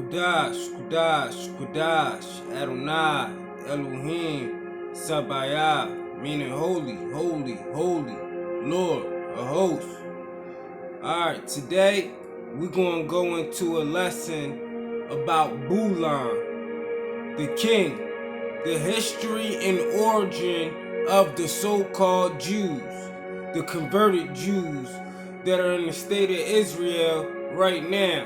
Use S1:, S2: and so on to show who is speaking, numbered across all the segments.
S1: Kudash, Kudash, Kudash, Adonai, Elohim, Sabayah, meaning holy, holy, holy, Lord, a host. Alright, today we're going to go into a lesson about Bulan, the king, the history and origin of the so-called Jews, the converted Jews that are in the state of Israel right now.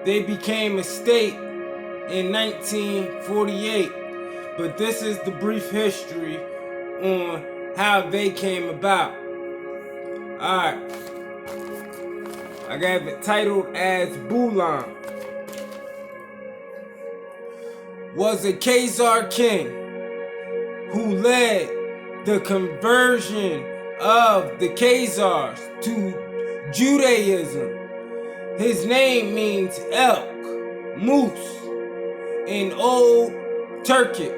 S1: They became a state in 1948, but this is the brief history on how they came about. Alright, I got it titled as Bulan. Was a Khazar king who led the conversion of the Khazars to Judaism. His name means elk, moose, in Old Turkic.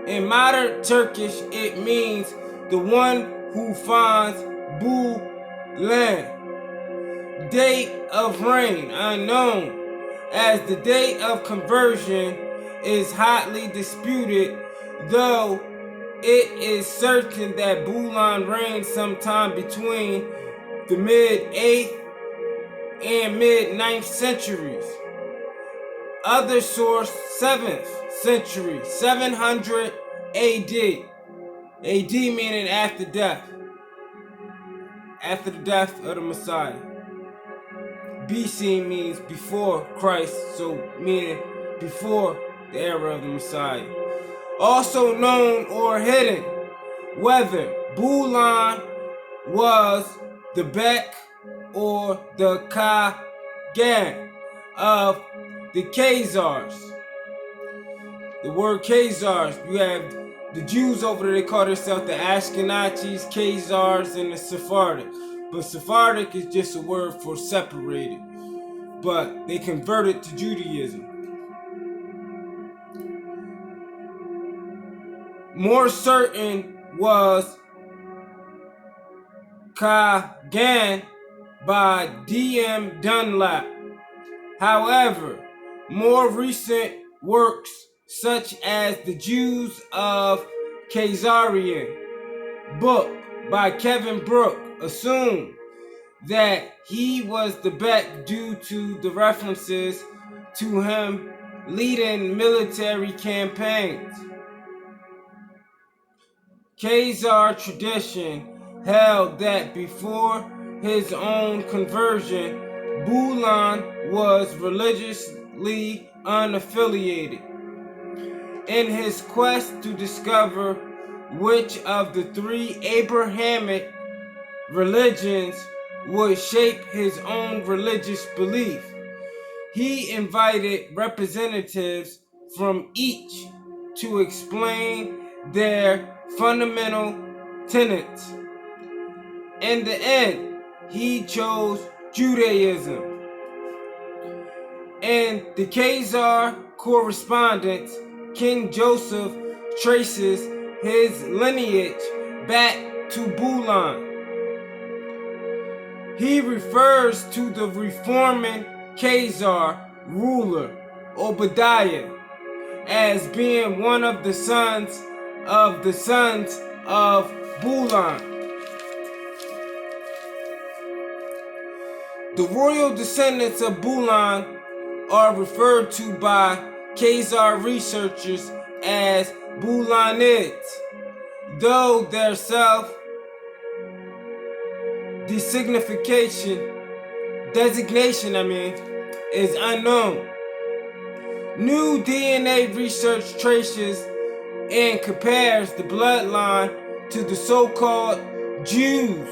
S1: In modern Turkish, it means the one who finds Bulan. Date of reign unknown, as the date of conversion is hotly disputed, though it is certain that Bulan reigned sometime between the mid-8th and mid-9th centuries. Other source, 7th century, 700 AD. AD meaning after death. After the death of the Messiah. BC means before Christ, so meaning before the era of the Messiah. Also known or hidden, whether Bulan was the Bek or the Kagan of the Khazars. The word Khazars, you have the Jews over there, they call themselves the Ashkenazis, Khazars, and the Sephardic. But Sephardic is just a word for separated. But they converted to Judaism. More certain was Kagan by D.M. Dunlap. However, more recent works such as the Jews of Khazarian book by Kevin Brooke assume that he was the Bek due to the references to him leading military campaigns. Khazar tradition held that before his own conversion, Bulan was religiously unaffiliated. In his quest to discover which of the three Abrahamic religions would shape his own religious belief, he invited representatives from each to explain their fundamental tenets. In the end, he chose Judaism. In the Khazar correspondence, King Joseph traces his lineage back to Bulan. He refers to the reforming Khazar ruler, Obadiah, as being one of the sons of Bulan. The royal descendants of Bulan are referred to by Khazar researchers as Bulanids, though their designation is unknown. New DNA research traces and compares the bloodline to the so-called Jews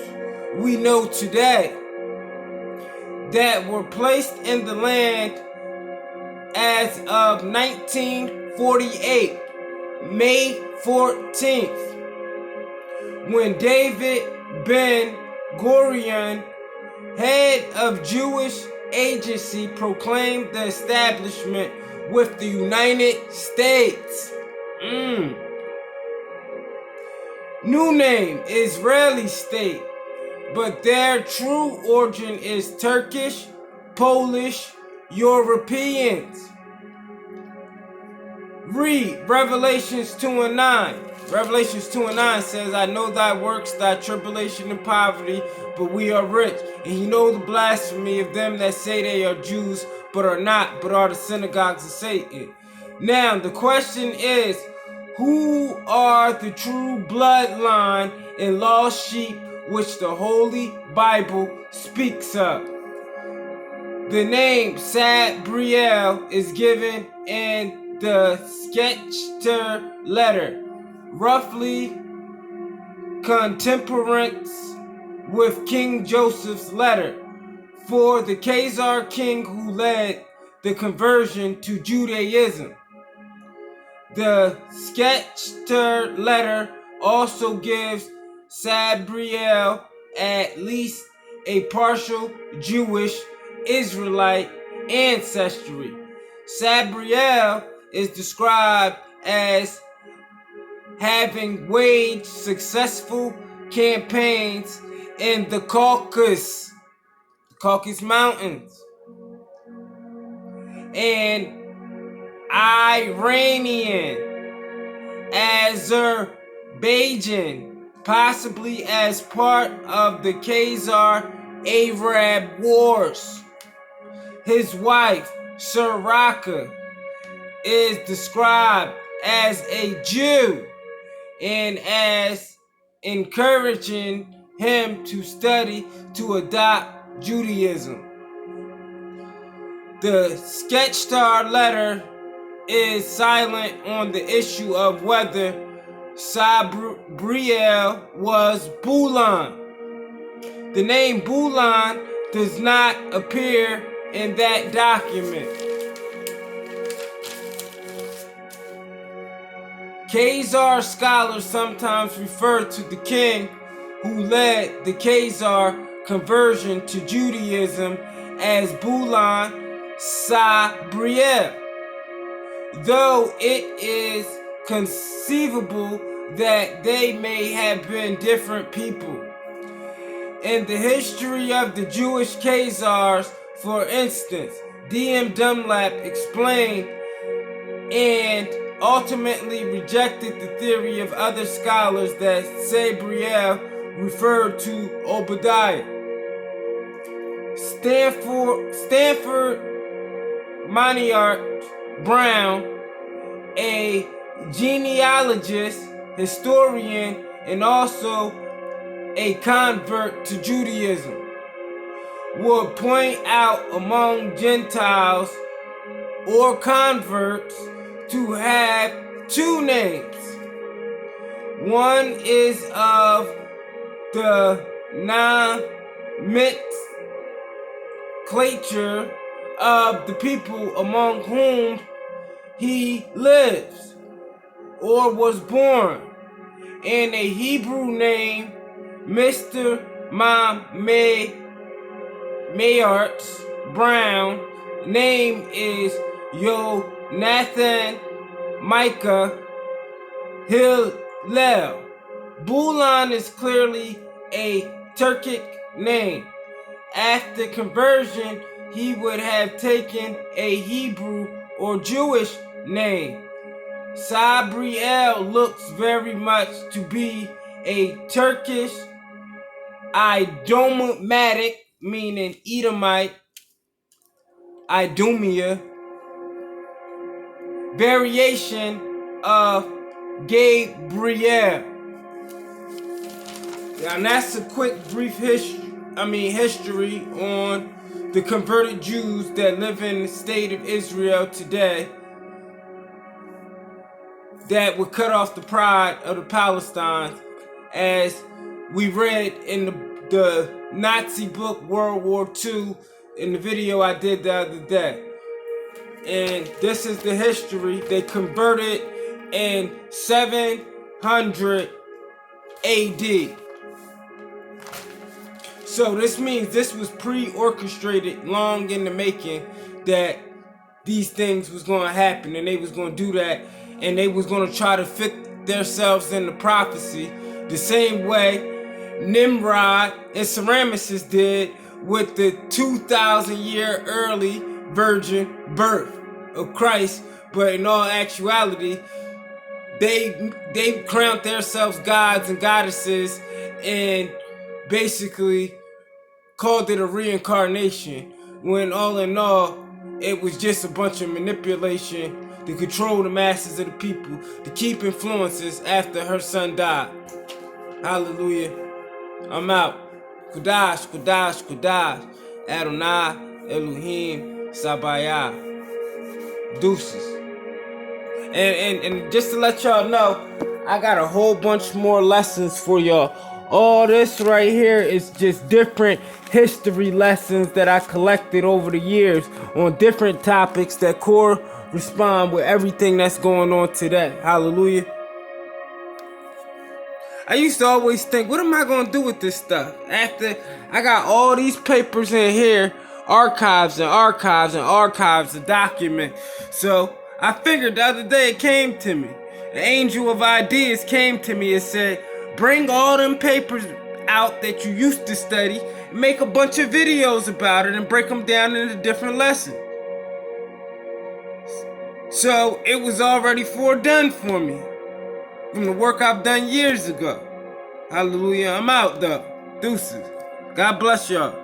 S1: we know today that were placed in the land as of 1948, May 14th, when David Ben-Gurion, head of Jewish agency, proclaimed the establishment with the United States. New name, Israeli state, but their true origin is Turkish, Polish Europeans. Read Revelations 2 and 9. Revelations 2 and 9 says, I know thy works, thy tribulation and poverty, but we are rich. And he know the blasphemy of them that say they are Jews, but are not, but are the synagogues of Satan. Now, the question is, who are the true bloodline and lost sheep which the Holy Bible speaks of? The name Sabriel is given in the Skechter letter, roughly contemporaneous with King Joseph's letter, for the Khazar king who led the conversion to Judaism. The Skechter letter also gives Sabriel at least a partial Jewish Israelite ancestry. Sabriel is described as having waged successful campaigns in the Caucasus Mountains, and Iranian, Azerbaijan, possibly as part of the Khazar-Arab Wars. His wife, Saraka, is described as a Jew and as encouraging him to study to adopt Judaism. The Skechter letter is silent on the issue of whether Sabriel was Bulan. The name Bulan does not appear in that document. Khazar scholars sometimes refer to the king who led the Khazar conversion to Judaism as Bulan Sabriel, though it is conceivable that they may have been different people. In the history of the Jewish Khazars, for instance, D.M. Dunlap explained and ultimately rejected the theory of other scholars that Sabriel referred to Obadiah. Stanford Moniart Brown, a genealogist, historian, and also a convert to Judaism, would point out among Gentiles or converts to have two names. One is of the nomenclature of the people among whom he lives or was born, and a Hebrew name, Mr. Mayarts Brown. Name is Jonathan Micah Hillel. Bulan is clearly a Turkic name. After conversion, he would have taken a Hebrew or Jewish name. Sabriel looks very much to be a Turkish Idomatic, meaning Edomite, Idumea, variation of Gabriel. Now that's a quick brief history on the converted Jews that live in the state of Israel today that would cut off the pride of the Palestine, as we read in the Nazi book World War II in the video I did the other day. And this is the history. They converted in 700 AD. So this means this was pre-orchestrated long in the making, that these things was going to happen, and they was going to do that, and they was going to try to fit themselves in the prophecy the same way Nimrod and Semiramis did with the 2,000-year early virgin birth of Christ, but in all actuality, they crowned themselves gods and goddesses and basically called it a reincarnation, when all in all, it was just a bunch of manipulation to control the masses of the people, to keep influences after her son died. Hallelujah. I'm out. Kudash, Kudash, Kudash. Adonai, Elohim, Sabayah. Deuces. And just to let y'all know, I got a whole bunch more lessons for y'all. All this right here is just different history lessons that I collected over the years on different topics that correspond with everything that's going on today. Hallelujah. I used to always think, what am I going to do with this stuff? After I got all these papers in here, archives and archives and archives to document. So I figured the other day it came to me. The angel of ideas came to me and said, bring all them papers out that you used to study, make a bunch of videos about it and break them down into different lessons. So it was already foredone for me from the work I've done years ago. Hallelujah. I'm out though. Deuces. God bless y'all.